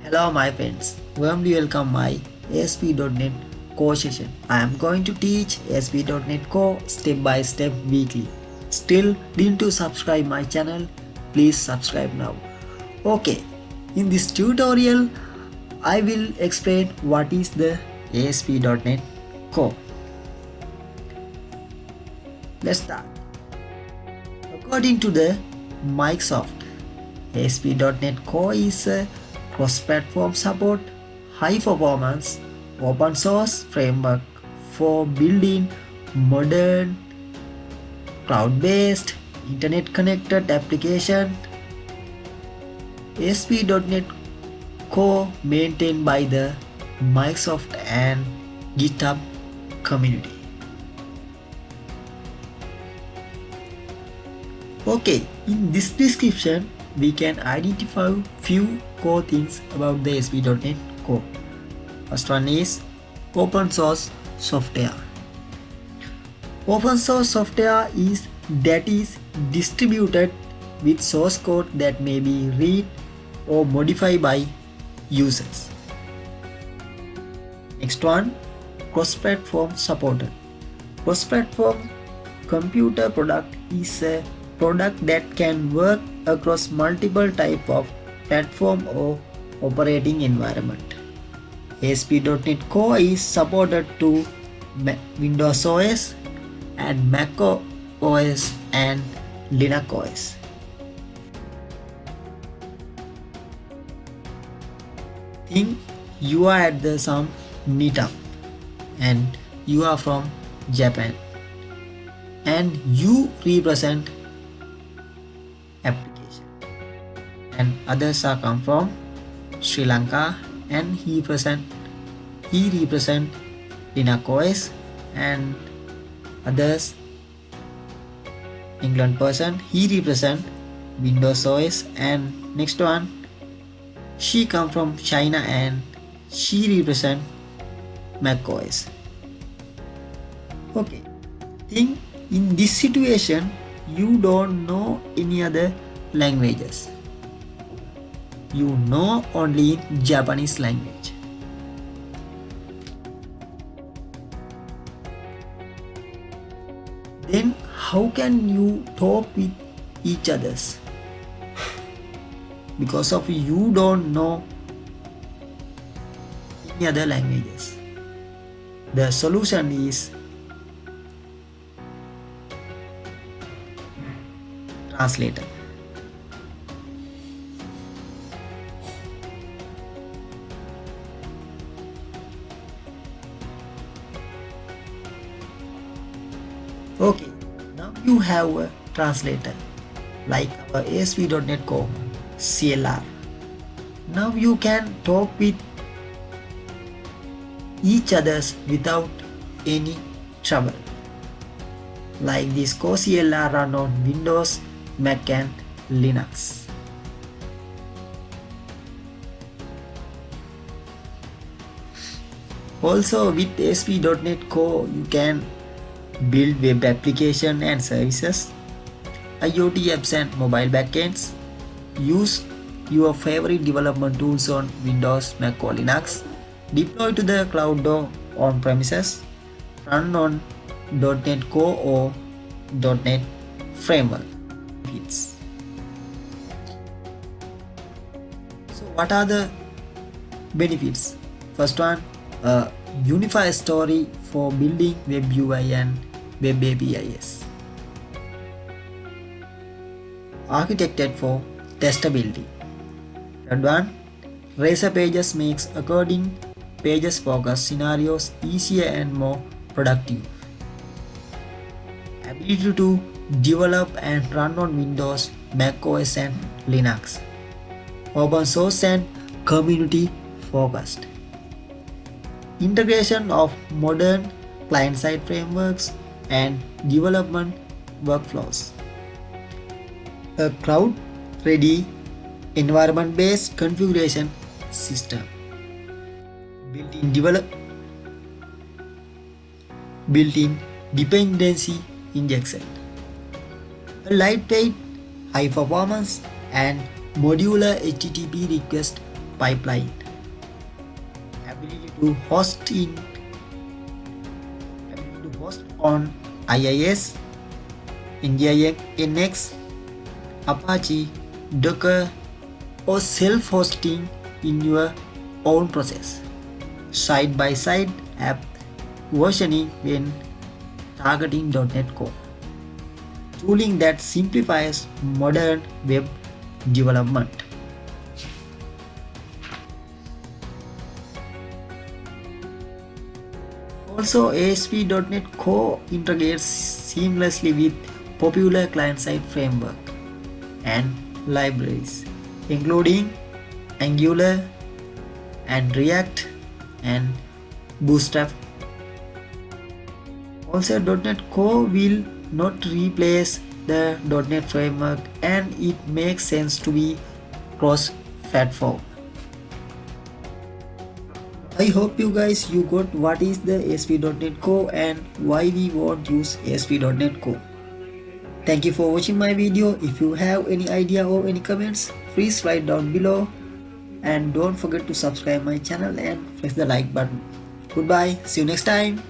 Hello my friends, warmly welcome my ASP.NET Core session. I am going to teach ASP.NET Core step by step weekly. Still didn't you subscribe my channel? Please subscribe now. Okay, in this tutorial I will explain what is the ASP.NET Core. Let's start. According to the Microsoft, ASP.NET Core is a cross-platform support, high-performance, open-source framework for building modern, cloud-based, internet-connected application. ASP.NET Core maintained by the Microsoft and GitHub community. Okay, in this description, we can identify few core things about the ASP.NET Core. First one is open source software. Open source software is distributed with source code that may be read or modified by users. Next one, cross-platform supported. Cross-platform computer product is a product that can work across multiple types of platform or operating environment. ASP.NET Core is supported to Windows OS and Mac OS and Linux OS. Think you are at some meetup and you are from Japan and you represent application and others are come from Sri Lanka and he represent Linux OS and others England person he represent Windows OS and next one she come from China and she represent Mac OS. Okay, think in this situation you don't know any other languages. You know only Japanese language. Then how can you talk with each others? Because of you don't know any other languages. The solution is translator. Okay, now you have a translator like our ASP.NET Core CLR. Now you can talk with each others without any trouble. Like this Core CLR run on Windows, Mac and Linux. Also with ASP.NET Core you can build web application and services, IoT apps and mobile backends, use your favorite development tools on Windows, Mac or Linux, deploy to the cloud or on premises, run on .NET Core or .NET Framework. So what are the benefits? First one, a unified story for building web UI and web APIs. Architected for testability. Third one, Razor Pages makes according pages focus scenarios easier and more productive. Ability to develop and run on Windows, Mac OS and Linux. Open source and community focused. Integration of modern client-side frameworks and development workflows. A cloud-ready environment-based configuration system. Built-in dependency injection. A lightweight, high performance and modular HTTP request pipeline, ability to host on IIS, Nginx, Apache, Docker, or self-hosting in your own process. Side-by-side app versioning when targeting .NET Core. Tooling that simplifies modern web development. Also, ASP.NET Core integrates seamlessly with popular client-side framework and libraries, including Angular and React and Bootstrap. Also, .NET Core will not replace the .NET framework, and it makes sense to be cross-platform. I hope you got what is the ASP.NET Core and why we won't use ASP.NET Core. Thank you for watching my video. If you have any idea or any comments, please write down below, and don't forget to subscribe my channel and press the like button. Goodbye, see you next time.